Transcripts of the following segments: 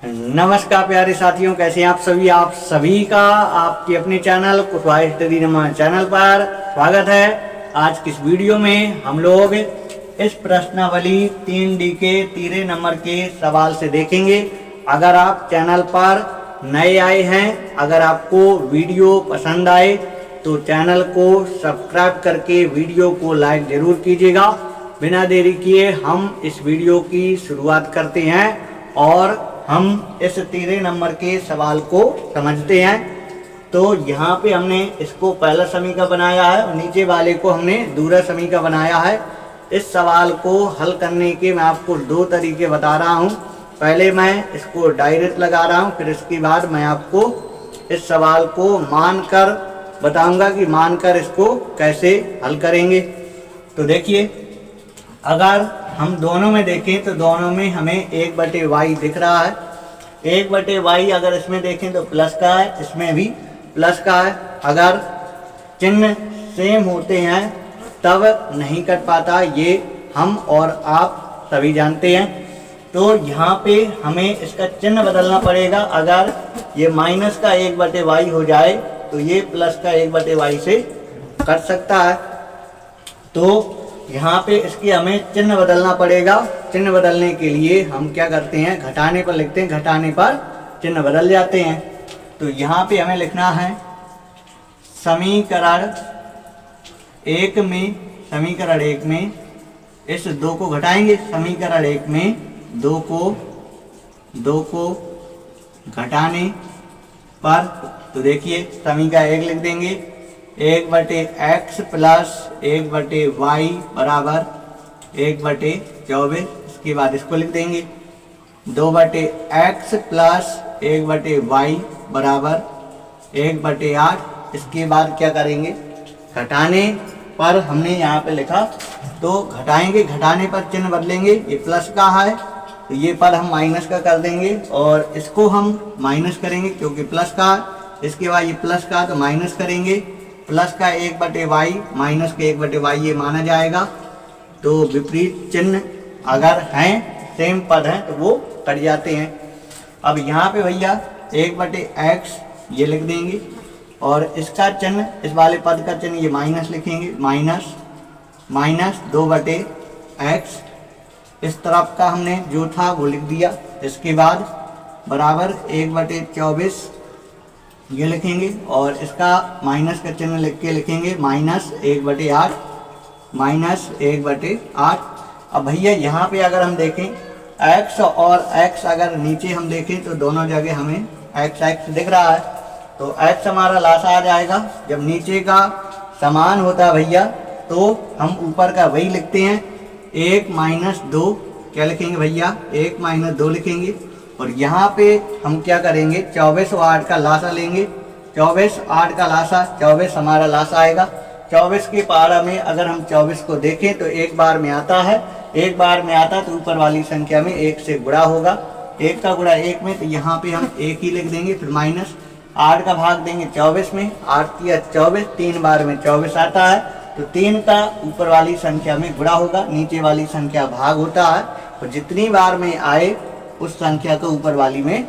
नमस्कार प्यारे साथियों, कैसे हैं आप सभी का आपके अपने चैनल कुशवाहा स्टडी चैनल पर स्वागत है। आज की इस वीडियो में हम लोग इस प्रश्नावली 3D के तीसरे नंबर के सवाल से देखेंगे। अगर आप चैनल पर नए आए हैं, अगर आपको वीडियो पसंद आए तो चैनल को सब्सक्राइब करके वीडियो को लाइक जरूर कीजिएगा। बिना देरी किए हम इस वीडियो की शुरुआत करते हैं और हम इस तीसरे नंबर के सवाल को समझते हैं। तो यहाँ पे हमने इसको पहला समीकरण बनाया है और नीचे वाले को हमने दूसरा समीकरण बनाया है। इस सवाल को हल करने के मैं आपको दो तरीके बता रहा हूँ। पहले मैं इसको डायरेक्ट लगा रहा हूँ, फिर इसके बाद मैं आपको इस सवाल को मानकर बताऊंगा कि मानकर इसको कैसे हल करेंगे। तो देखिए, अगर हम दोनों में देखें तो दोनों में हमें 1/y दिख रहा है। 1/y अगर इसमें देखें तो प्लस का है, इसमें भी प्लस का है। अगर चिन्ह सेम होते हैं तब नहीं कट पाता, ये हम और आप सभी जानते हैं। तो यहाँ पे हमें इसका चिन्ह बदलना पड़ेगा। अगर ये माइनस का 1/y हो जाए तो ये प्लस का 1/y से कट सकता है। तो यहाँ पे इसके हमें चिन्ह बदलना पड़ेगा। चिन्ह बदलने के लिए हम क्या करते हैं, घटाने पर लिखते हैं, घटाने पर चिन्ह बदल जाते हैं। तो यहाँ पे हमें लिखना है समीकरण एक में इस 2 को घटाएंगे। समीकरण 1 में 2 को घटाने पर, तो देखिए समीकरण 1 लिख देंगे 1/x प्लस 1/y बराबर 1/24। इसके बाद इसको लिख देंगे 2/x प्लस 1/y बराबर 1/8। इसके बाद क्या करेंगे, घटाने पर हमने यहाँ पे लिखा तो घटाएंगे, घटाने पर चिन्ह बदलेंगे। ये प्लस का है तो ये पर हम माइनस का कर देंगे और इसको हम माइनस करेंगे क्योंकि प्लस का है। इसके बाद ये प्लस का तो माइनस करेंगे। प्लस का 1/y माइनस के 1/y ये माना जाएगा। तो विपरीत चिन्ह अगर हैं, सेम पद हैं तो वो कट जाते हैं। अब यहाँ पे भैया 1/x ये लिख देंगे और इसका चिन्ह, इस वाले पद का चिन्ह ये माइनस लिखेंगे, माइनस 2/x। इस तरफ का हमने जो था वो लिख दिया। इसके बाद बराबर 1/24 ये लिखेंगे और इसका माइनस का चिन्ह लिख के लिखेंगे -1/8। अब भैया यहाँ पे अगर हम देखें x और x अगर नीचे हम देखें तो दोनों जगह हमें x दिख रहा है। तो x हमारा लासा आ जाएगा। जब नीचे का समान होता है भैया तो हम ऊपर का वही लिखते हैं। 1 - 2 क्या लिखेंगे भैया, 1 - 2 लिखेंगे। और यहाँ पे हम क्या करेंगे, 24 और 8 का लासा लेंगे। 24 8 का लासा, 24 हमारा लासा आएगा। 24 के पारा में अगर हम 24 को देखें तो एक बार में आता है, एक बार में आता तो ऊपर वाली संख्या में 1 से गुणा होगा। 1 का गुणा 1 में, तो यहाँ पे हम 1 ही लिख देंगे। फिर माइनस 8 का भाग देंगे 24 में, 8 या 24, 3 बार में 24 आता है तो 3 का ऊपर वाली संख्या में गुणा होगा, नीचे वाली संख्या भाग होता है। और जितनी बार में आए उस संख्या को ऊपर वाली में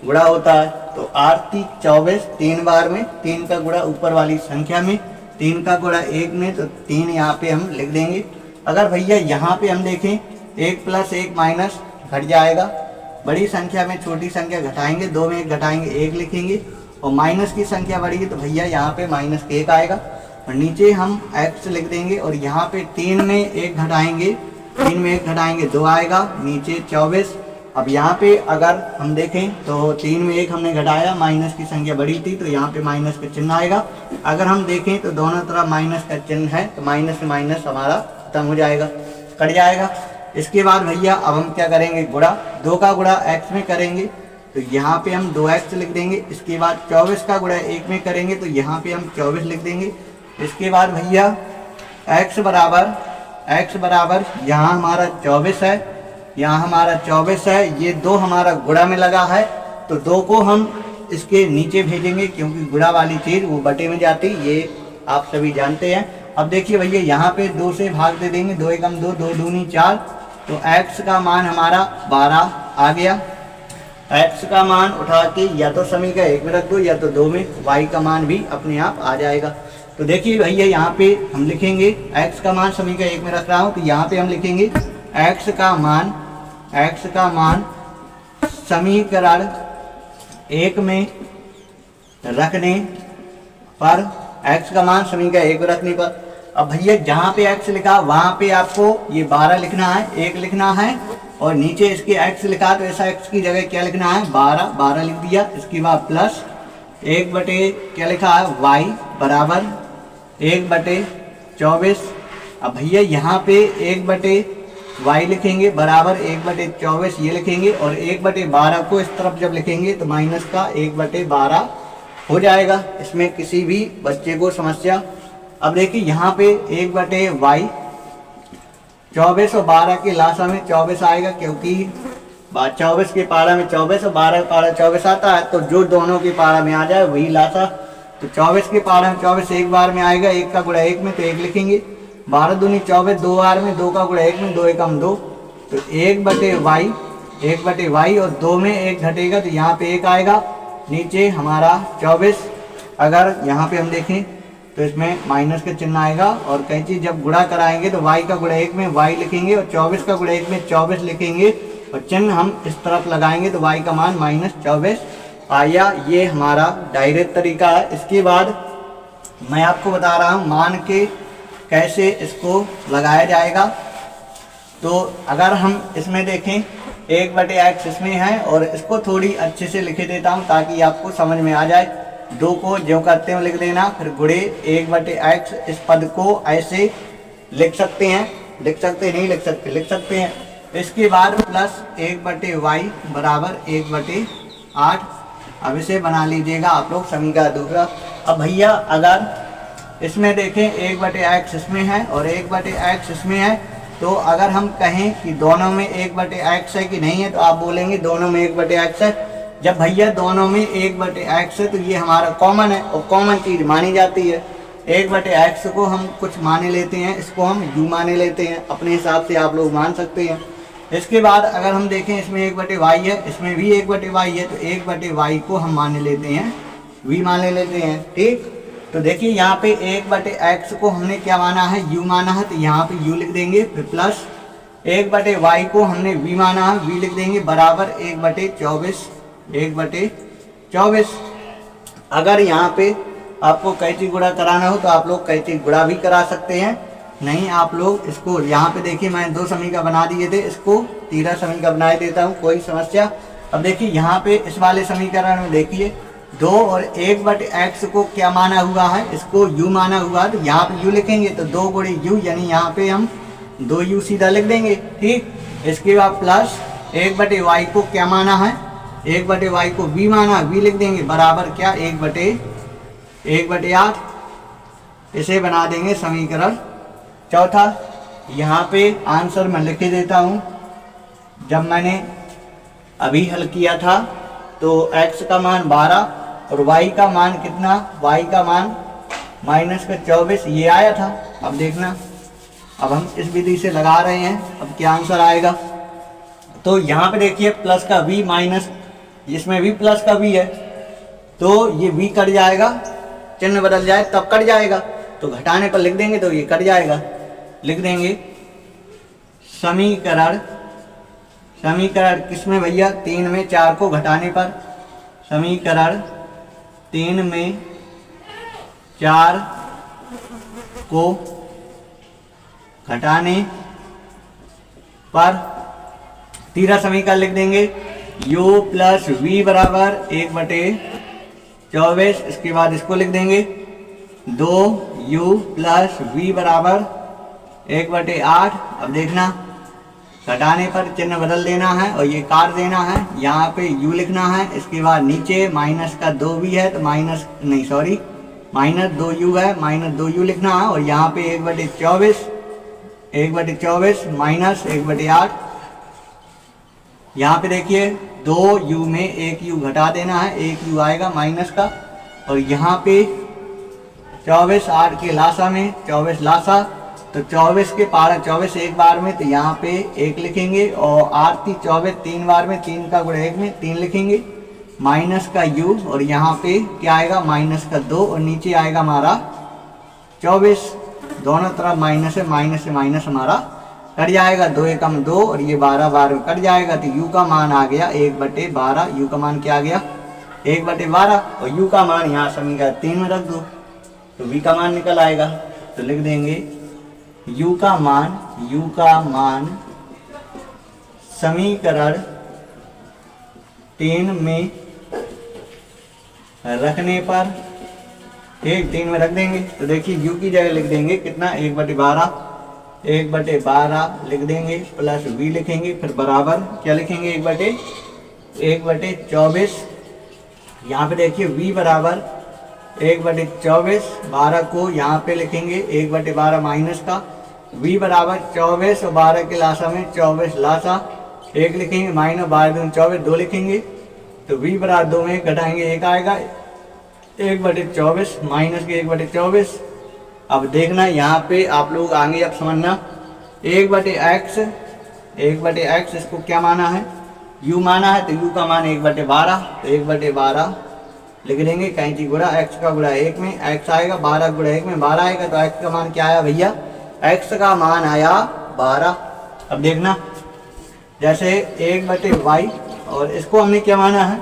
गुणा होता है। तो 8 × 3 = 24, 3 बार में 3 का गुणा ऊपर वाली संख्या में, 3 का गुणा 1 में, तो 3 यहाँ पे हम लिख देंगे। अगर भैया यहाँ पे हम देखें 1 + 1 माइनस घट जाएगा। बड़ी संख्या में छोटी संख्या घटाएंगे, 2 में 1 घटाएंगे 1 लिखेंगे और माइनस की संख्या बढ़ेगी तो भैया यहाँ पे -1 आएगा और नीचे हम x लिख देंगे। और यहाँ पे 3 में 1 घटाएंगे, 3 में 1 घटाएंगे 2 आएगा, नीचे 24। अब यहाँ पे अगर हम देखें तो 3 में 1 हमने घटाया, माइनस की संख्या बड़ी थी तो यहाँ पे माइनस का चिन्ह आएगा। अगर हम देखें तो दोनों तरफ माइनस का चिन्ह है तो माइनस से माइनस हमारा खत्म हो जाएगा, कट जाएगा। इसके बाद भैया अब हम क्या करेंगे, गुणा। 2 का गुणा x में करेंगे तो यहाँ पे हम 2x लिख देंगे। इसके बाद 24 का गुणा 1 में करेंगे तो यहाँ पे हम 24 लिख देंगे। इसके बाद भैया x बराबर यहाँ हमारा 24 है, यहाँ हमारा 24 है, ये 2 हमारा गुणा में लगा है तो 2 को हम इसके नीचे भेजेंगे क्योंकि गुणा वाली चीज़ वो बटे में जाती, ये आप सभी जानते हैं। अब देखिए भैया यहाँ पे 2 से भाग दे देंगे, 2 एकम 2, 2 दूनी 4, तो x का मान हमारा 12 आ गया। x का मान उठा के या तो समीकरण 1 में रख दो या तो 2 में, y का मान भी अपने आप आ जाएगा। तो देखिए भैया यहाँ पे हम लिखेंगे x का मान समीकरण 1 में रख रहा हूँ, तो यहाँ पे हम लिखेंगे x का मान समीकरण 1 में रखने पर, x का मान समीकरण 1 में रखने पर, अब भैया जहाँ पे x लिखा वहाँ पे आपको ये 12 लिखना है, 1 लिखना है, और नीचे इसके x लिखा तो ऐसा x की जगह क्या लिखना है 12 लिख दिया। इसके बाद प्लस 1 बटे क्या लिखा है y बराबर 1/24। अब भैया यहाँ पे 1/y लिखेंगे बराबर 1/24 ये लिखेंगे, और 1/12 को इस तरफ जब लिखेंगे तो माइनस का 1/12 हो जाएगा। इसमें किसी भी बच्चे को समस्या। अब देखिए यहाँ पे 1/y 24 और 12 के लासा में 24 आएगा, क्योंकि 24 के पारा में 24 और 12 के पारा 24 आता है, तो जो दोनों के पारा में आ जाए वही लासा। तो 24 के पारा में 24 एक बार में आएगा, 1 का गुणा 1 में तो 1 लिखेंगे, 12 दूनी 24 2 बार में, 2 का गुणा 1 में, 2 एकम 2, तो 1/y और 2 में 1 घटेगा तो यहाँ पे 1 आएगा, नीचे हमारा 24। अगर यहाँ पे हम देखें तो इसमें माइनस का चिन्ह आएगा, और कई चीज जब गुणा कराएंगे तो y का गुणा 1 में y लिखेंगे और 24 का गुणा 1 में 24 लिखेंगे, और चिन्ह हम इस तरफ लगाएंगे तो y का मान -24 आया। ये हमारा डायरेक्ट तरीका है। इसके बाद मैं आपको बता रहा हूँ मान के कैसे इसको लगाया जाएगा। तो अगर हम इसमें देखें 1/x इसमें है, और इसको थोड़ी अच्छे से लिख देता हूँ ताकि आपको समझ में आ जाए। 2 को ज्यों करते हुए लिख देना, फिर गुणे 1/x, इस पद को ऐसे लिख सकते हैं, लिख सकते हैं। इसके बाद प्लस 1/y बराबर 1/8। अब इसे बना लीजिएगा आप लोग समीकरण दूसरा। अब भैया अगर इसमें देखें 1/x इसमें है और 1/x इसमें है, तो अगर हम कहें कि दोनों में 1/x है कि नहीं है, तो आप बोलेंगे दोनों में 1/x है। जब भैया दोनों में 1/x है तो ये हमारा कॉमन है, और कॉमन चीज मानी जाती है। 1/x को हम कुछ माने लेते हैं, इसको हम u माने लेते हैं, अपने हिसाब से आप लोग मान सकते हैं। इसके बाद अगर हम देखें इसमें 1/y है, इसमें भी 1/y है, तो 1/y को हम माने लेते हैं v माने लेते हैं, ठीक। तो देखिए यहाँ पे 1/x को हमने क्या माना है u माना है, तो यहाँ पे u लिख देंगे, फिर प्लस 1/y को हमने v माना है, v लिख देंगे बराबर 1/24। अगर यहाँ पे आपको कैंची गुणा कराना हो तो आप लोग कैंची गुणा भी करा सकते हैं, नहीं आप लोग इसको यहाँ पे देखिए मैं 2 समीकरण बना दिए थे, इसको 13 समीकरण बना देता हूँ, कोई समस्या। अब देखिए यहाँ पे इस वाले समीकरण में देखिए 2 और 1/x को क्या माना हुआ है, इसको u माना हुआ है, तो यहाँ पे u लिखेंगे तो 2 गुणे u, यानी यहाँ पे हम 2u सीधा लिख देंगे, ठीक। इसके बाद प्लस 1/y को क्या माना है, 1/y को v माना, v लिख देंगे बराबर क्या 1/8। इसे बना देंगे समीकरण चौथा। यहाँ पे आंसर मैं लिख देता हूँ। जब मैंने अभी हल किया था तो x का मान 12 और y का मान कितना, y का मान -24 ये आया था। अब देखना, अब हम इस विधि से लगा रहे हैं, अब क्या आंसर आएगा। तो यहाँ पे देखिए प्लस का v माइनस, इसमें भी प्लस का v है, तो ये v कट जाएगा, चिन्ह बदल जाए तब कट जाएगा, तो घटाने पर लिख देंगे तो ये कट जाएगा। लिख देंगे समीकरण किसमें भैया 3 में 4 को घटाने पर, समीकरण 3 में 4 को घटाने पर 13 समीकरण लिख देंगे u प्लस v बराबर 1/24। इसके बाद इसको लिख देंगे 2u प्लस v बराबर 1/8। अब देखना घटाने पर चिन्ह बदल देना है और ये काट देना है, यहाँ पे u लिखना है। इसके बाद नीचे माइनस का 2v है तो माइनस 2u है, -2u लिखना है, और यहाँ पे 1/24 माइनस 1/8। यहाँ पे देखिए 2u में 1u घटा देना है, 1u आएगा माइनस का, और यहाँ पे 24 8 के लासा में 24 लासा, तो 24 के पारा 24 एक बार में, तो यहाँ पे 1 लिखेंगे, और आरती 24 3 बार में, 3 का गुणा 1 में 3 लिखेंगे, माइनस का u, और यहाँ पे क्या आएगा माइनस का 2, और नीचे आएगा हमारा 24। दोनों तरफ माइनस है, माइनस से माइनस हमारा कट जाएगा, 2 एकम 2, और ये 12 12 कट जाएगा, तो u का मान आ गया 1/12। u का मान क्या आ गया 1/12, और u का मान यहाँ समीकरण 3 में रख दो तो v का मान निकल आएगा। तो लिख देंगे u का मान समीकरण 3 में रखने पर, ठीक 3 में रख देंगे। तो देखिए u की जगह लिख देंगे कितना 1/12 लिख देंगे, प्लस v लिखेंगे, फिर बराबर क्या लिखेंगे 1/24। यहाँ पे देखिए v बराबर 1/24, 12 को यहाँ पे लिखेंगे 1/12 माइनस का, v बराबर 24 और 12 के लासा में 24 लासा 1 लिखेंगे, माइनस 12 24 2 लिखेंगे, तो v बराबर 2 में घटाएंगे 1 आएगा 1/24 माइनस के 1/24। अब देखना यहाँ पे आप लोग आगे अब समझना 1/x इसको क्या माना है u माना है, तो u का मान 1/12, तो 1/12 लिख देंगे, कैंची गुणा x का गुणा 1 में x आएगा, 12 गुणा 1 में 12 आएगा, तो x का मान क्या आया भैया x का मान आया 12। अब देखना जैसे 1/y, और इसको हमने क्या माना है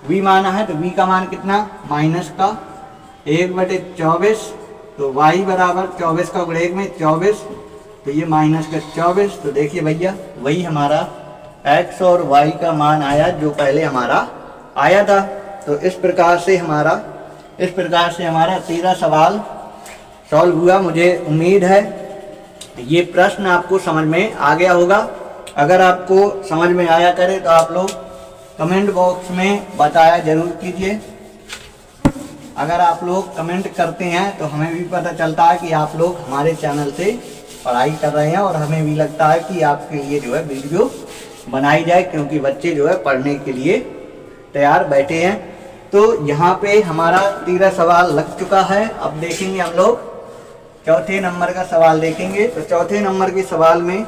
v माना है, तो v का मान कितना माइनस का 1/24, तो y बराबर 24 का गुणा 1 में 24, तो ये माइनस का 24। तो देखिए भैया वही हमारा x और y का मान आया जो पहले हमारा आया था। तो इस प्रकार से हमारा 13 सवाल सॉल्व हुआ। मुझे उम्मीद है ये प्रश्न आपको समझ में आ गया होगा। अगर आपको समझ में आया करे तो आप लोग कमेंट बॉक्स में बताया जरूर कीजिए। अगर आप लोग कमेंट करते हैं तो हमें भी पता चलता है कि आप लोग हमारे चैनल से पढ़ाई कर रहे हैं, और हमें भी लगता है कि आपके लिए जो है वीडियो बनाई जाए, क्योंकि बच्चे जो है पढ़ने के लिए तैयार बैठे हैं। तो यहाँ पे हमारा 13 सवाल लग चुका है। अब देखेंगे हम लोग चौथे नंबर का सवाल देखेंगे। तो चौथे नंबर के सवाल में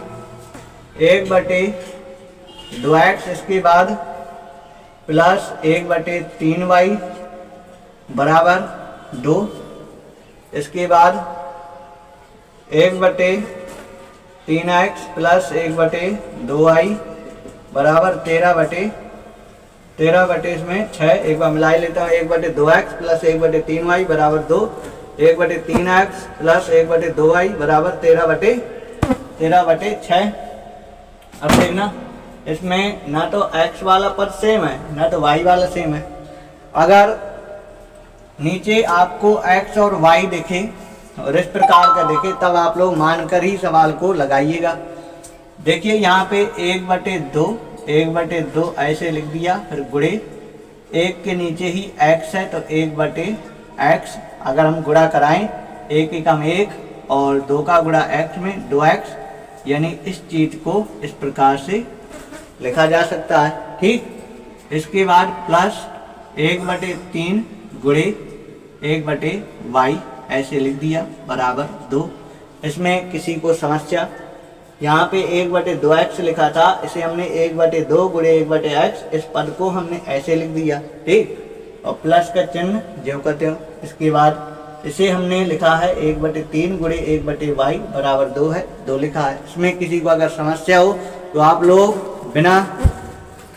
1/2x, इसके बाद प्लस 1/3y बराबर 2, इसके बाद 1/3x प्लस 1/2y बराबर 13 इसमें 6, एक बार मिला लेता हूँ, 1/2x प्लस 1/3y बराबर 2, 1/3x प्लस 1/2y बराबर 13/6। अब देखना इसमें ना तो x वाला पद सेम है ना तो y वाला सेम है। अगर नीचे आपको x और y दिखे और इस प्रकार का देखे तब आप लोग मानकर ही सवाल को लगाइएगा। देखिए यहाँ पे 1/2 ऐसे लिख दिया, फिर गुणे 1 के नीचे ही x है तो 1/x, अगर हम गुणा कराएं 1 एकम 1 और 2 का गुणा x में 2x, यानी इस चीज को इस प्रकार से लिखा जा सकता है। ठीक, इसके बाद प्लस 1/3 गुणे 1/y ऐसे लिख दिया बराबर 2। इसमें किसी को समस्या, यहाँ पे 1/2x लिखा था, इसे हमने 1/2 गुणे 1/x, इस पद को हमने ऐसे लिख दिया। ठीक, और प्लस का चिन्ह जो कहते हो। इसके बाद इसे हमने लिखा है 1/3 गुणे 1/y बराबर 2 है, 2 लिखा है। इसमें किसी को अगर समस्या हो तो आप लोग बिना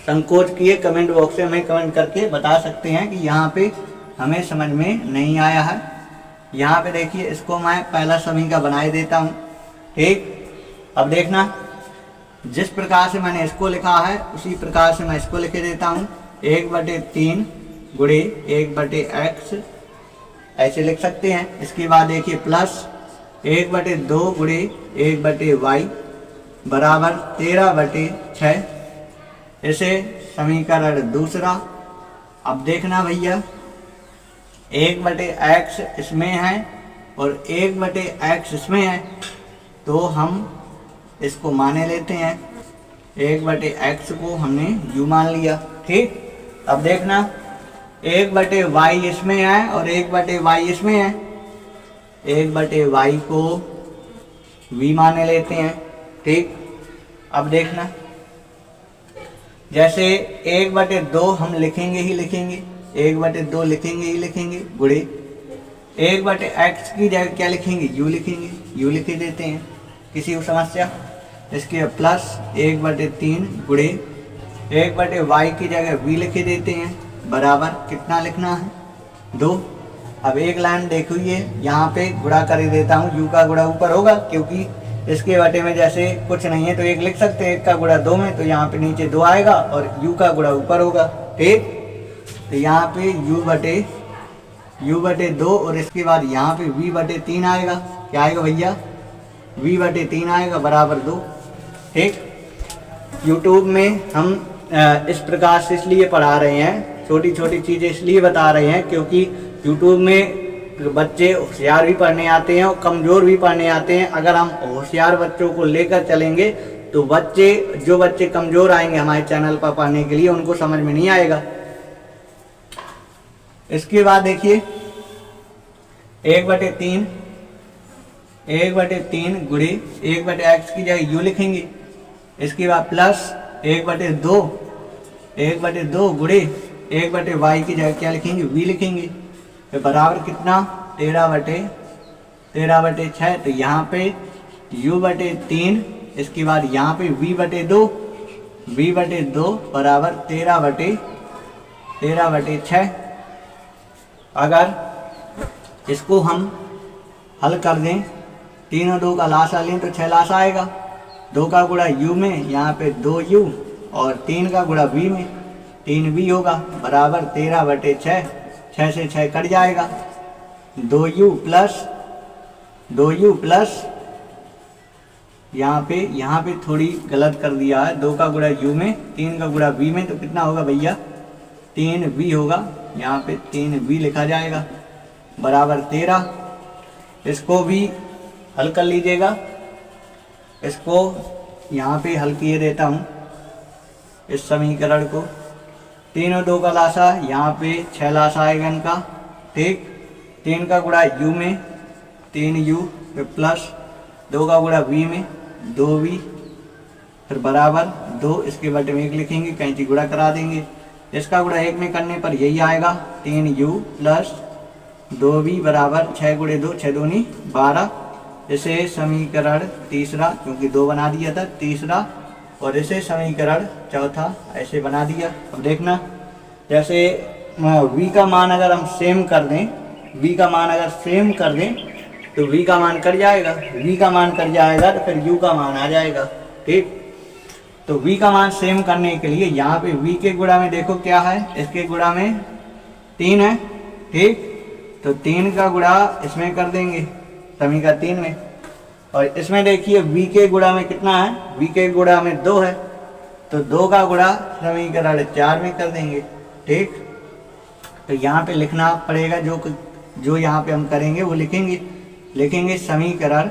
संकोच किए कमेंट बॉक्स में हमें कमेंट करके बता सकते हैं कि यहाँ पे हमें समझ में नहीं आया है। यहाँ पे देखिए इसको मैं पहला समीकरण बनाए देता हूँ। ठीक, अब देखना जिस प्रकार से मैंने इसको लिखा है उसी प्रकार से मैं इसको लिख देता हूँ। 1/3 गुणे 1/x ऐसे लिख सकते हैं। इसके बाद देखिए प्लस 1/2 गुणे 1/y बराबर 13/6, इसे समीकरण दूसरा। अब देखना भैया 1/x इसमें है और 1/x इसमें है, तो हम इसको माने लेते हैं। 1/x को हमने u मान लिया। ठीक, अब देखना 1/y इसमें है और 1/y इसमें है। 1/y को v माने लेते हैं। ठीक, अब देखना, जैसे 1/2 हम लिखेंगे ही लिखेंगे, 1/2 लिखेंगे ही लिखेंगे, गुणे 1/x की जगह क्या लिखेंगे, u लिखेंगे, u लिख देते हैं। किसी को समस्या? इसके प्लस 1/3 गुणे 1/y की जगह v लिख देते हैं, बराबर कितना लिखना है, 2। अब एक लाइन देखो, ये यहाँ पे गुणा कर देता हूँ, u का गुणा ऊपर होगा क्योंकि इसके बटे में जैसे कुछ नहीं है तो 1 लिख सकते हैं, 1 का गुणा 2 में, तो यहाँ पे नीचे 2 आएगा और u का गुणा ऊपर होगा। ठीक, तो यहाँ पे u/2 और इसके बाद यहाँ पे v/3 आएगा। क्या आएगा भैया, v/3 आएगा, बराबर 2। ठीक, यूट्यूब में हम इस प्रकार से इसलिए पढ़ा रहे हैं, छोटी छोटी चीज़ें इसलिए बता रहे हैं क्योंकि यूट्यूब में बच्चे होशियार भी पढ़ने आते हैं और कमज़ोर भी पढ़ने आते हैं। अगर हम होशियार बच्चों को लेकर चलेंगे तो जो बच्चे कमज़ोर आएंगे हमारे चैनल पर पढ़ने के लिए, उनको समझ में नहीं आएगा। इसके बाद देखिए 1/3 गुणे 1/x की जगह u लिखेंगे, इसके बाद प्लस 1/2 गुणे 1/y की जगह क्या लिखेंगे, v लिखेंगे, तो बराबर कितना, 13/6। तो यहाँ पे u/3, इसके बाद यहाँ पे v/2 बराबर 13/6। अगर इसको हम हल कर दें, 3 और 2 का लासा लें तो 6 लासा आएगा, 2 का गुणा u में, यहाँ पे 2u और 3 का गुणा v में, 3v होगा, बराबर 13/6। 6 से 6 कट जाएगा, 2u प्लस यहाँ पे थोड़ी गलत कर दिया है, 2 का गुणा u में, 3 का गुणा v में, तो कितना होगा भैया, 3v होगा, यहाँ पे 3v लिखा जाएगा, बराबर 13। इसको भी हल कर लीजिएगा, इसको यहाँ पे हल किए देता हूँ इस समीकरण को। 3 और 2 का लासा, यहाँ पे 6 लासा आएगा इनका। ठीक, 3 का गुणा u में, 3u प्लस 2 का गुणा v में, 2v, फिर बराबर 2, इसके बटे में 1 लिखेंगे, कैंची गुणा करा देंगे, इसका गुणा 1 में करने पर यही आएगा, 3u प्लस 2v बराबर 6 गुणे 2, 6 दूनी 12। इसे समीकरण तीसरा, क्योंकि 2 बना दिया था, तीसरा, और इसे समीकरण चौथा ऐसे बना दिया। अब देखना, जैसे v का मान अगर हम सेम कर दें, तो v का मान कट जाएगा, तो फिर u का मान आ जाएगा। ठीक, तो v का मान सेम करने के लिए यहाँ पे v के गुणा में देखो क्या है, इसके गुणा में 3 है। ठीक, तो 3 का गुणा इसमें कर देंगे, समीकरण 3 में, और इसमें देखिए v के गुणा में कितना है, v के गुणा में 2 है, तो 2 का गुणा समीकरण 4 में कर देंगे। ठीक, तो यहाँ पे लिखना पड़ेगा, जो यहाँ पे हम करेंगे वो लिखेंगे समीकरण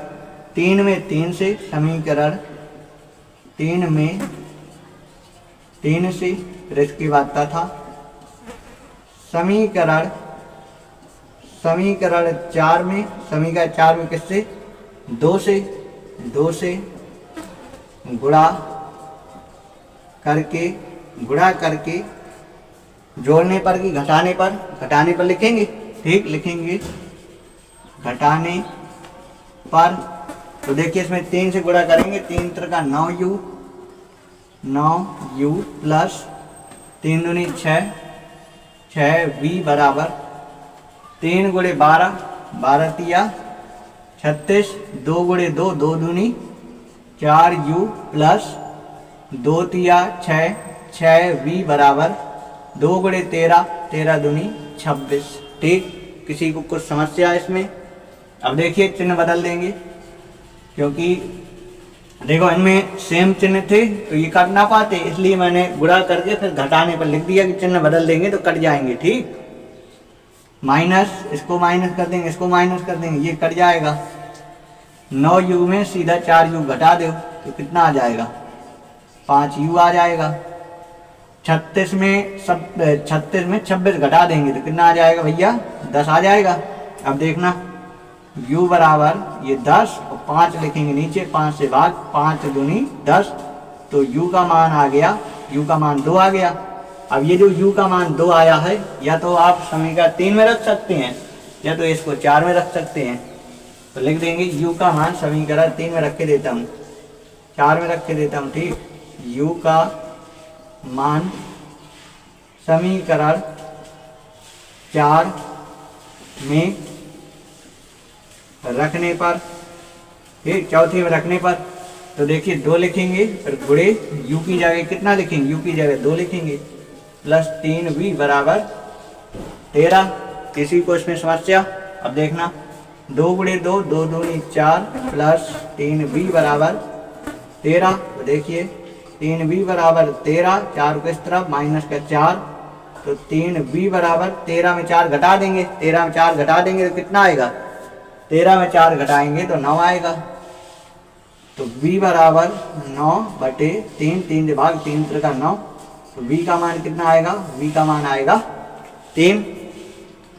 3 में 3 से, समीकरण 3 में 3 से, फिर इसकी बात था समीकरण 4 में, समीकरण 4 में किससे, 2 से गुणा करके जोड़ने पर कि घटाने पर लिखेंगे। ठीक, लिखेंगे घटाने पर, तो देखिए इसमें 3 से गुणा करेंगे, 3 का 9u प्लस 3 दूनी 6v बराबर 3 गुणे 12, 12 तिया 36, 2 गुणे 2, 2 दूनी 4u प्लस 2 तिया 6v बराबर 2 गुणे 13, 13 दूनी 26। ठीक, किसी को कुछ समस्या है इसमें? अब देखिए चिन्ह बदल देंगे, क्योंकि देखो इनमें सेम चिन्ह थे तो ये कट ना पाते, इसलिए मैंने गुणा करके फिर घटाने पर लिख दिया कि चिन्ह बदल देंगे तो कट जाएंगे। ठीक, माइनस, इसको माइनस कर देंगे, इसको माइनस कर देंगे, ये कट जाएगा। 9u में सीधा 4u घटा दो तो कितना आ जाएगा, 5u आ जाएगा। 36 में 26 घटा देंगे तो कितना आ जाएगा भैया, 10 आ जाएगा। अब देखना u बराबर ये 10 और 5 लिखेंगे नीचे, 5 से भाग, 5 दूनी 10, तो u का मान आ गया, u का मान 2 आ गया। अब ये जो u का मान 2 आया है, या तो आप समीकरण 3 में रख सकते हैं या तो इसको 4 में रख सकते हैं। तो लिख देंगे u का मान समीकरण 3 में रख के देता हूँ, 4 में रख के देता हूँ, ठीक। u का मान समीकरण 4 में रखने पर, ठीक, चौथे में रखने पर, तो देखिए 2 लिखेंगे, फिर गुणे u की जगह कितना लिखेंगे, u की जगह 2 लिखेंगे, प्लस 3v बराबर 13। किसी को इसमें समस्या? अब देखना, 2 गुणे 2, 2 दूनी 4, प्लस 3v बराबर 13। तो देखिए 3v बराबर 13, 4 को इस तरफ माइनस का 4, तो 3v बराबर 13 में 4 घटा देंगे, 13 में 4 घटा देंगे तो कितना आएगा, 13 में 4 घटाएंगे तो 9 आएगा। तो v बराबर 9/3, 3 से भाग 3 का 9, तो v का मान कितना आएगा, v का मान आएगा 3।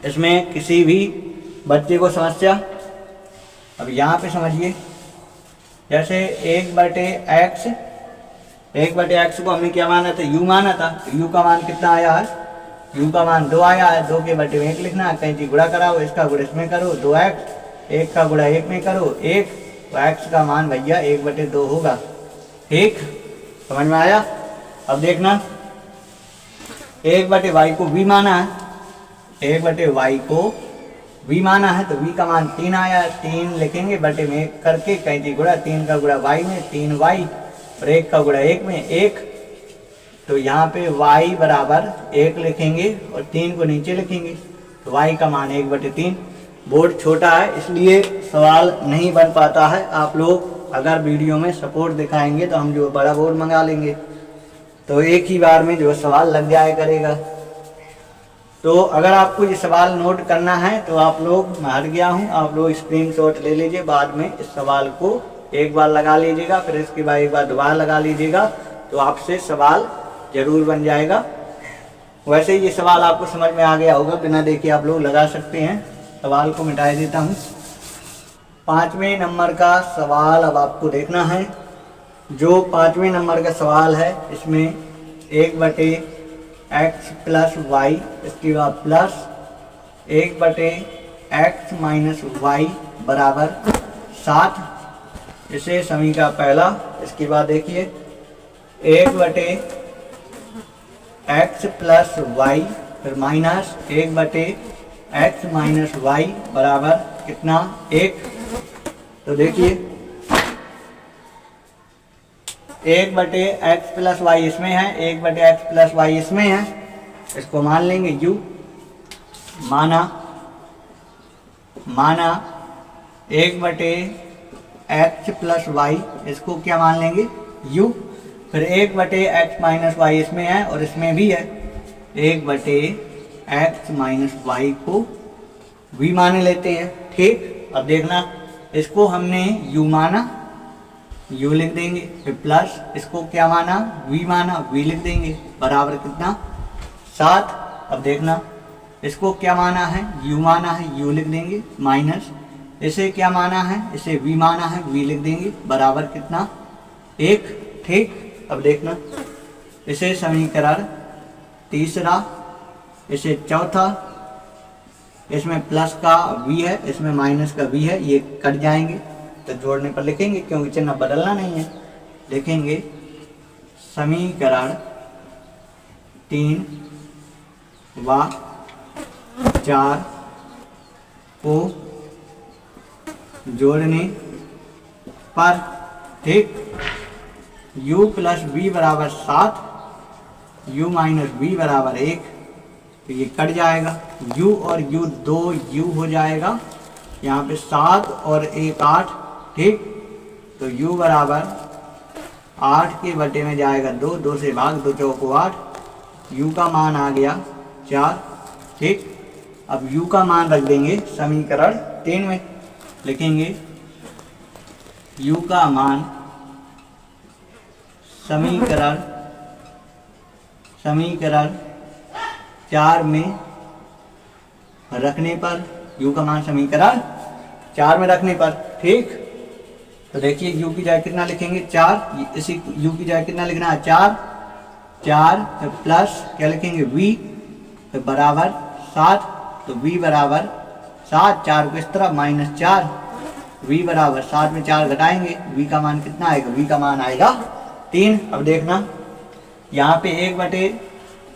इसमें किसी भी बच्चे को समस्या? अब यहाँ पे समझिए, जैसे 1/x, 1/x को हमने क्या माना था, u माना था, तो u का मान कितना आया है, u का मान 2 आया है, 2 के बटे में 1 लिखना है, कहीं गुणा कराओ, इसका गुणा इसमें करो 2x, 1 का गुणा 1 में करो 1, तो x का मान भैया 1/2 होगा, ठीक, समझ में आया। अब देखना, 1/y को v माना है, 1/y को v माना है, तो v का मान 3 आया है, 3 लिखेंगे बटे में 1 करके, कहीं गुणा, 3 का गुणा y में 3y, और 1 का गुणा 1 में 1, तो यहाँ पे y बराबर 1 लिखेंगे और 3 को नीचे लिखेंगे, तो y का मान 1/3। बोर्ड छोटा है इसलिए सवाल नहीं बन पाता है, आप लोग अगर वीडियो में सपोर्ट दिखाएंगे तो हम जो बड़ा बोर्ड मंगा लेंगे, तो एक ही बार में जो सवाल लग जाया करेगा। तो अगर आपको ये सवाल नोट करना है तो आप लोग, मैं हट गया हूँ, आप लोग स्क्रीनशॉट ले लीजिए, बाद में इस सवाल को एक बार लगा लीजिएगा, फिर इसके बाद एक बार दोबारा लगा लीजिएगा, तो आपसे सवाल जरूर बन जाएगा। वैसे ये सवाल आपको समझ में आ गया होगा, बिना देखे आप लोग लगा सकते हैं। सवाल को मिटा देता हूँ। 5वें नंबर का सवाल अब आपको देखना है। जो 5वें नंबर का सवाल है, इसमें 1/x प्लस वाई, इसके बाद प्लस 1/x माइनस वाई बराबर 7, इसे समीकरण पहला। इसके बाद देखिए 1/x प्लस वाई, फिर माइनस 1/x माइनस वाई बराबर कितना, 1। तो देखिए 1/x प्लस वाई इसमें है, 1/x प्लस वाई इसमें है, इसको मान लेंगे u, माना 1/x प्लस वाई, इसको क्या मान लेंगे, u। फिर 1/x माइनस वाई इसमें है और इसमें भी है, 1/x माइनस वाई को v माने लेते हैं, ठीक। अब देखना, इसको हमने u माना, u लिख देंगे, फिर प्लस इसको क्या माना, v माना, v लिख देंगे, बराबर कितना, 7। अब देखना, इसको क्या माना है, u माना है, u लिख देंगे, माइनस इसे क्या माना है, इसे v माना है, v लिख देंगे, बराबर कितना, 1, ठीक। अब देखना, इसे समीकरण तीसरा, इसे चौथा, इसमें प्लस का v है, इसमें माइनस का v है, ये कट जाएंगे तो जोड़ने पर लिखेंगे, क्योंकि चिन्ह बदलना नहीं है। लिखेंगे समीकरण 3 व 4 को जोड़ने पर, ठीक, u प्लस v बराबर 7, u माइनस v बराबर 1, तो ये कट जाएगा, u और u 2u हो जाएगा, यहाँ पे 7 और 1 8, ठीक। तो u बराबर 8 के बटे में जाएगा 2, 2 से भाग, 2 चौको 8, u का मान आ गया 4, ठीक। अब u का मान रख देंगे समीकरण 3 में, लिखेंगे u का मान समीकरण 4 में रखने पर, u का मान समीकरण 4 में रखने पर, ठीक। तो देखिए u की जगह कितना लिखेंगे 4, इसी u की जगह कितना लिखना है 4, 4 तो प्लस क्या लिखेंगे v तो बराबर 7, तो v बराबर 7, 4 को इस तरफ -4, v बराबर 7 में 4 घटाएंगे, v का मान कितना आएगा, v का मान आएगा 3। अब देखना यहाँ पे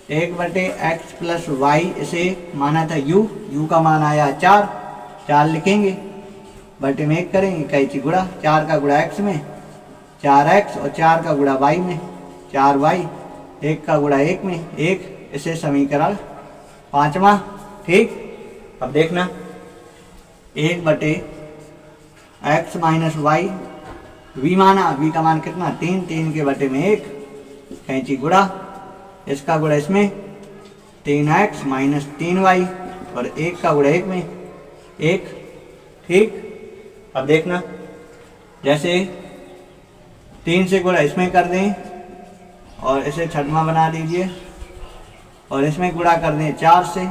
1 बटे x प्लस वाई इसे माना था u का मान आया 4, 4 लिखेंगे, बटे में 1 करेंगे, कैंची गुणा 4 का गुणा x में 4x और 4 का गुणा y में 4y, 1 का गुणा 1 में 1, इसे समीकरण 5वां, ठीक। अब देखना 1 बटे x माइनस वाई, v माना, v का मान कितना 3, 3 के बटे में 1, कैंची गुणा, इसका गुणा इसमें 3x माइनस 3y और 1 का गुणा 1 में 1, ठीक। अब देखना जैसे 3 से गुणा इसमें कर दें और इसे छठवां बना दीजिए और इसमें गुणा कर दें 4 से,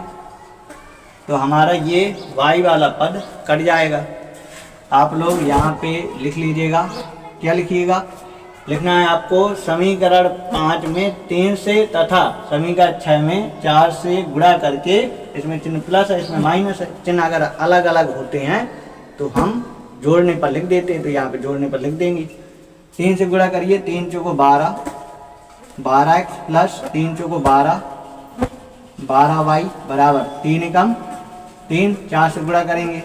तो हमारा ये y वाला पद कट जाएगा। आप लोग यहाँ पे लिख लीजिएगा, क्या लिखिएगा, लिखना है आपको समीकरण 5 में 3 से तथा समीकरण 6 में 4 से गुणा करके, इसमें चिन्ह प्लस है इसमें माइनस है, चिन्ह अगर अलग अलग होते हैं तो हम जोड़ने पर लिख देते हैं, तो यहाँ पे जोड़ने पर लिख देंगे। 3 से गुणा करिए, 3 चौको 12, 12x प्लस 3 चौको 12, 12y बराबर 3 एकम 3, 4 से गुणा करेंगे,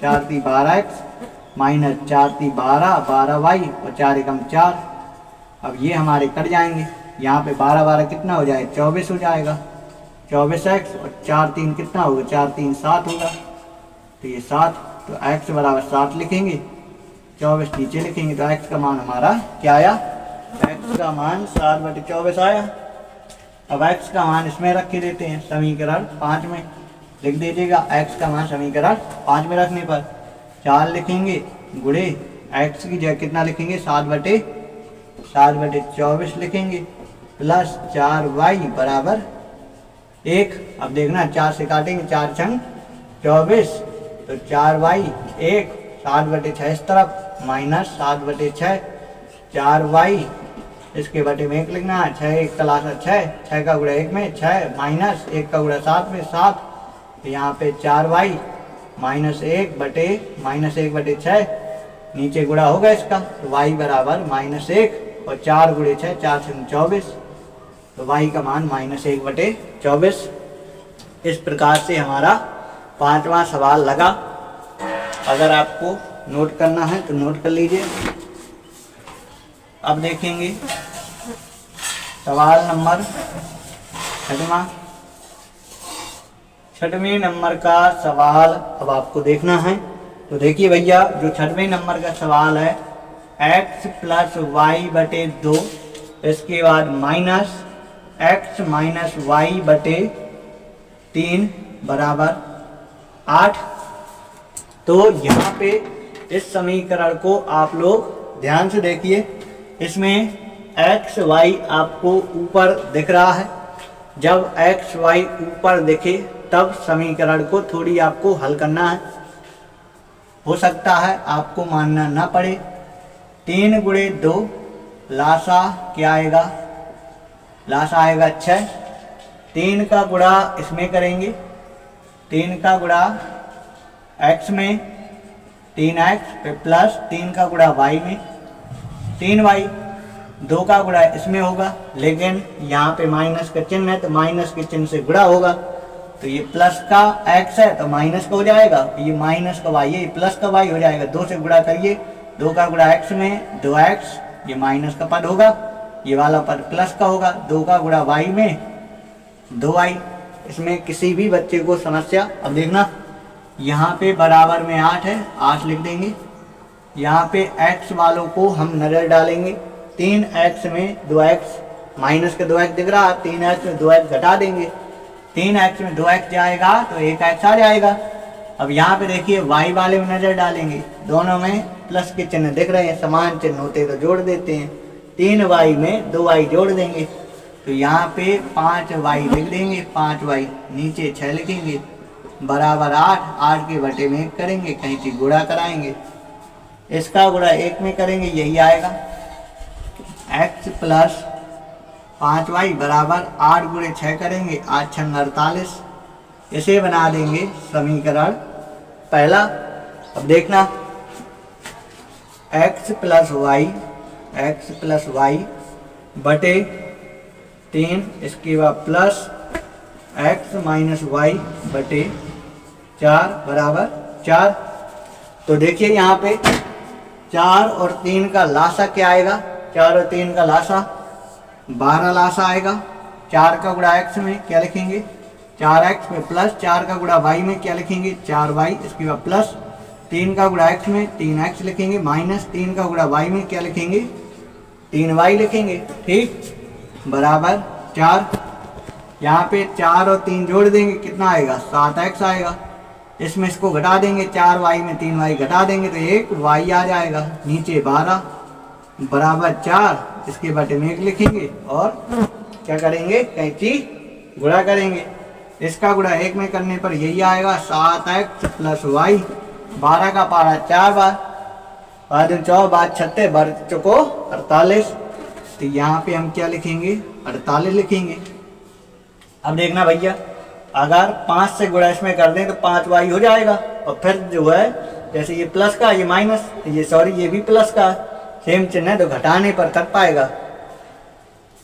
4 × 12x माइनस 4 × 12, 12y और 4 एकम 4। अब ये हमारे कट जाएंगे, यहाँ पे 12 12 कितना हो जाएगा 24 हो जाएगा, 24x और 4 3 कितना होगा, 4 3 7 होगा, तो ये 7, तो x बराबर 7 लिखेंगे, 24 नीचे लिखेंगे, तो x का मान हमारा क्या आया, x का मान 7/24 आया। अब x का मान इसमें रख के देते हैं, समीकरण 5 में लिख दीजिएगा, x का मान समीकरण 5 में रखने पर 4 लिखेंगे गुणे x की जगह कितना लिखेंगे 7/24 लिखेंगे प्लस 4y बराबर 1। अब देखना 4 से काटेंगे, 4 छंग 24, तो 4y 1, 7/6 इस तरफ माइनस 7/6, 4y इसके बटे में 1 लिखना है, 6 1 का 6 का गुणा 1 में 6 माइनस 1 का गुणा 7 में 7, तो यहाँ पे 4y -1 बटे -1/6 नीचे गुणा होगा इसका, तो y बराबर -1 और 4 गुणे 6 4 से 24, तो y का मान -1/24। इस प्रकार से हमारा 5वां सवाल लगा। अगर आपको नोट करना है तो नोट कर लीजिए। अब देखेंगे सवाल नंबर 6वें नंबर का सवाल अब आपको देखना है। तो देखिए भैया, जो 6वें नंबर का सवाल है x प्लस वाई बटे 2, इसके बाद माइनस x माइनस वाई बटे 3 बराबर 8। तो यहाँ पे इस समीकरण को आप लोग ध्यान से देखिए, इसमें x y आपको ऊपर दिख रहा है। जब x y ऊपर दिखे तब समीकरण को थोड़ी आपको हल करना है। हो सकता है आपको मानना ना पड़े। 3 गुणे 2 लासा क्या आएगा, लासा आएगा 6। 3 का गुणा इसमें करेंगे, 3 का गुणा x में 3x प्लस 3 का गुणा y में 3y, 2 का गुणा इसमें होगा, लेकिन यहाँ पे माइनस का चिन्ह है तो माइनस के चिन्ह से गुणा होगा। तो ये प्लस का x है तो माइनस का हो जाएगा, ये माइनस का y है, ये प्लस का y हो जाएगा। 2 से गुणा करिए, 2 का गुणा x में 2x, ये माइनस का पद होगा, ये वाला पद प्लस का होगा। 2 का गुणा y में 2y। इसमें किसी भी बच्चे को समस्या, अब देखना यहाँ पे बराबर में 8 है, 8 लिख देंगे। यहाँ पे x वालों को हम नजर डालेंगे, 3x में 2x, माइनस का 2x दिख रहा है, 3x में 2x घटा देंगे, 3x में 2x जाएगा तो 1x आ जाएगा। अब यहाँ पे देखिए y वाले में नजर डालेंगे, दोनों में प्लस के चिन्ह दिख रहे हैं, समान चिन्ह होते तो जोड़ देते हैं। 3y में 2y जोड़ देंगे, तो यहाँ पे 5y लिख देंगे, 5y नीचे 6 लिखेंगे, बराबर 8, 8 के बटे में 1 करेंगे, कहीं से गुणा कराएंगे, इसका गुणा 1 में करेंगे, यही आएगा x प्लस 5y बराबर 8 गुणे 6 करेंगे, 8 छंग 48। इसे बना देंगे समीकरण पहला। अब देखना x प्लस वाई बटे 3, इसके बाद प्लस x माइनस वाई बटे 4 बराबर 4। तो देखिए यहाँ पे 4 और 3 का लासा क्या आएगा, 4 और 3 का लासा 12 लासा आएगा। 4 का गुणा x में क्या लिखेंगे, 4x में, प्लस 4 का गुणा y में क्या लिखेंगे, 4y, इसके बाद प्लस 3 का गुणा x में 3x लिखेंगे, माइनस 3 का गुणा y में क्या लिखेंगे, 3y लिखेंगे, ठीक, बराबर 4। यहाँ पे 4 और 3 जोड़ देंगे, कितना आएगा, 7x आएगा। इसमें इसको घटा देंगे, 4y में 3y घटा देंगे तो 1y आ जाएगा। नीचे 12 बराबर 4, इसके बटे में 1 लिखेंगे और क्या करेंगे, कैंची गुणा करेंगे। इसका गुणा 1 में करने पर यही आएगा 7x प्लस वाई। 12 का पारा 4 बार, 4 बार 36 बार चुको 48। तो यहाँ पे हम क्या लिखेंगे, 48 लिखेंगे। अब देखना भैया, अगर 5 से गुणा इसमें कर दें तो 5y हो जाएगा, और फिर जो है जैसे ये प्लस का, ये माइनस, ये भी प्लस का सेम चिन्ह है तो घटाने पर कर पाएगा।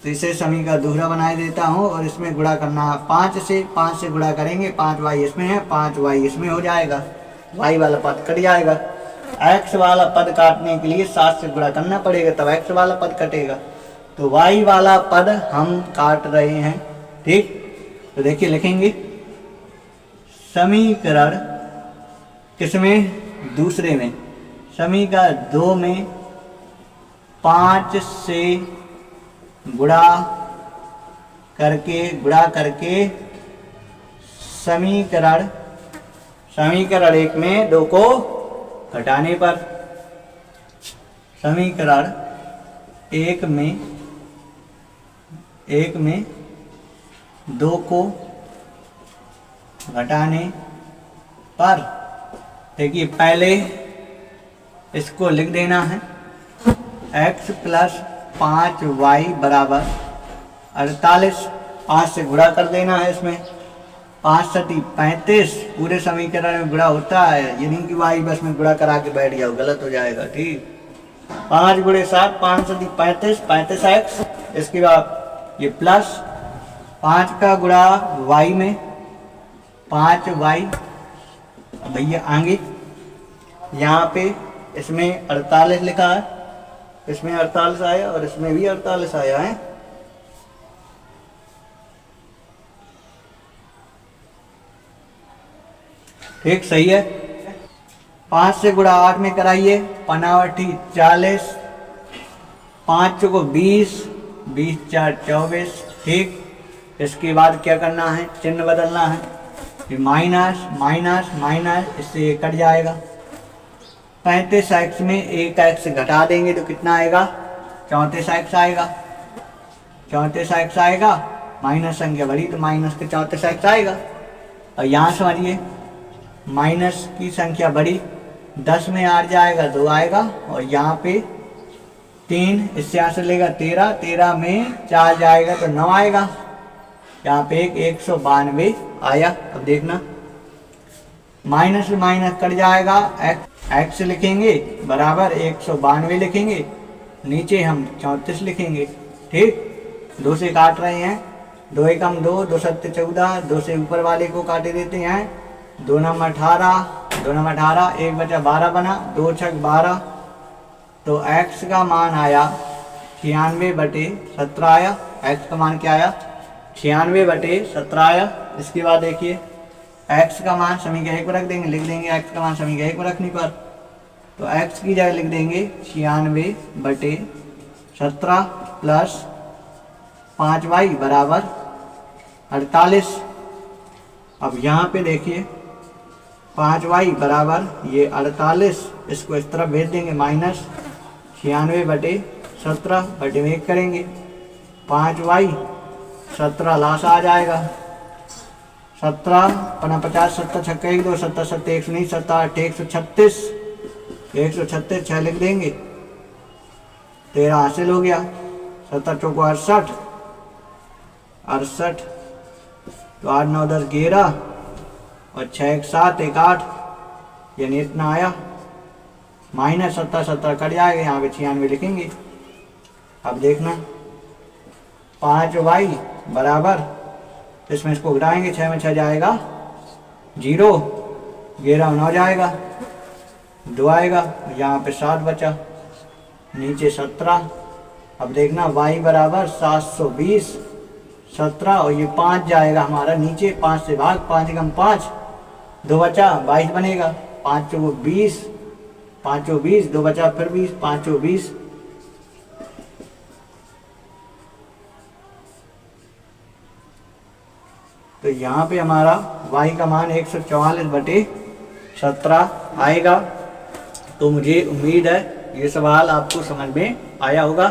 तो इसे समीकरण दूसरा बना देता हूँ और इसमें गुणा करना 5 से गुणा करेंगे, 5y इसमें है, 5y इसमें हो जाएगा, y वाला पद कट जाएगा। x वाला पद काटने के लिए 7 से गुणा करना पड़ेगा, तब x वाला पद कटेगा। तो y वाला पद हम काट रहे हैं, ठीक। तो देखिए लिखेंगे समीकरण किसमें, दूसरे में, समीकरण 2 में 5 से गुणा करके समीकरण 1 में 2 को घटाने पर, समीकरण 1 में 2 को घटाने पर, देखिए पहले इसको लिख देना है, x प्लस 5y बराबर 48। 5 से गुणा कर देना है, इसमें 5 सती 35, पूरे समीकरण में गुणा होता है, ये नहीं कि y बस में गुणा करा के बैठ जाओ, गलत हो जाएगा, ठीक। 5 गुणे 7, 5 सती 35, 35x, इसके बाद ये प्लस 5 का गुणा y में 5y। भैया आगे यहाँ पे इसमें 48 लिखा है, इसमें 48 आया और इसमें भी 48 आया है। ठीक, सही है। 5 से गुणा 8 में कराइए, 55 40, 5 को 20, 20 4 24, ठीक। इसके बाद क्या करना है, चिन्ह बदलना है, माइनस माइनस माइनस, इससे ये कट जाएगा। 35x में 1x घटा देंगे तो कितना आएगा, 34x आएगा। 34x आएगा, माइनस संख्या बड़ी तो माइनस के 34x आएगा। और यहाँ समझिए माइनस की संख्या बड़ी, 10 में 8 जाएगा 2 आएगा, और यहाँ पे 3, इससे यहाँ से लेगा 13, 13 में 4 जाएगा तो 9 आएगा। यहाँ पे 192 आया। अब देखना माइनस से माइनस कट जाएगा, x लिखेंगे बराबर 192 लिखेंगे, नीचे हम 34 लिखेंगे, ठीक। 2 से काट रहे हैं, 2 एकम 2, 2 सत्ते 14, 2 से ऊपर वाले को काटे देते हैं, 2 नम 18, 2 नम 18, 1 बचा 12 बना, 2 छक 12। तो x का मान आया 96/17 आया। x का मान क्या आया, 96/17 आया। इसके बाद देखिए x का मान समीकरण 1 पर रख देंगे, लिख देंगे x का मान समीकरण 1 पर रखने पर, तो x की जगह लिख देंगे 96/17 प्लस 5y बराबर 48। अब यहाँ पे देखिए 5y बराबर ये 48, इसको इस तरफ भेज देंगे, माइनस 96/17/1 करेंगे, 5y 17 लाश आ जाएगा, 17 पना 50 7 छक्का 1 2 7 7 119 7 8 136 136 6 लिख देंगे 13 हासिल हो गया। 7 चौको 68 68 तो 8 9 10 11 और 6 1 7 1 8 यानी इतना आया। माइनस 70 70 कट जाएगा, यहाँ पे 96 लिखेंगे। अब देखना 5y बराबर, इसमें इसको घटाएंगे 6 में 6 जाएगा 0, 11 में 9 जाएगा 2 आएगा, यहाँ पे 7 बचा, नीचे 17। अब देखना y बराबर 720 17 और ये 5 जाएगा हमारा नीचे, 5 से भाग 5 कम 5 2 बचा 22 बनेगा। 5 चौको 20 5 चौको 20 2 बचा फिर 20 5 चौको 20। तो यहाँ पे हमारा y का मान 144/17 आएगा। तो मुझे उम्मीद है ये सवाल आपको समझ में आया होगा।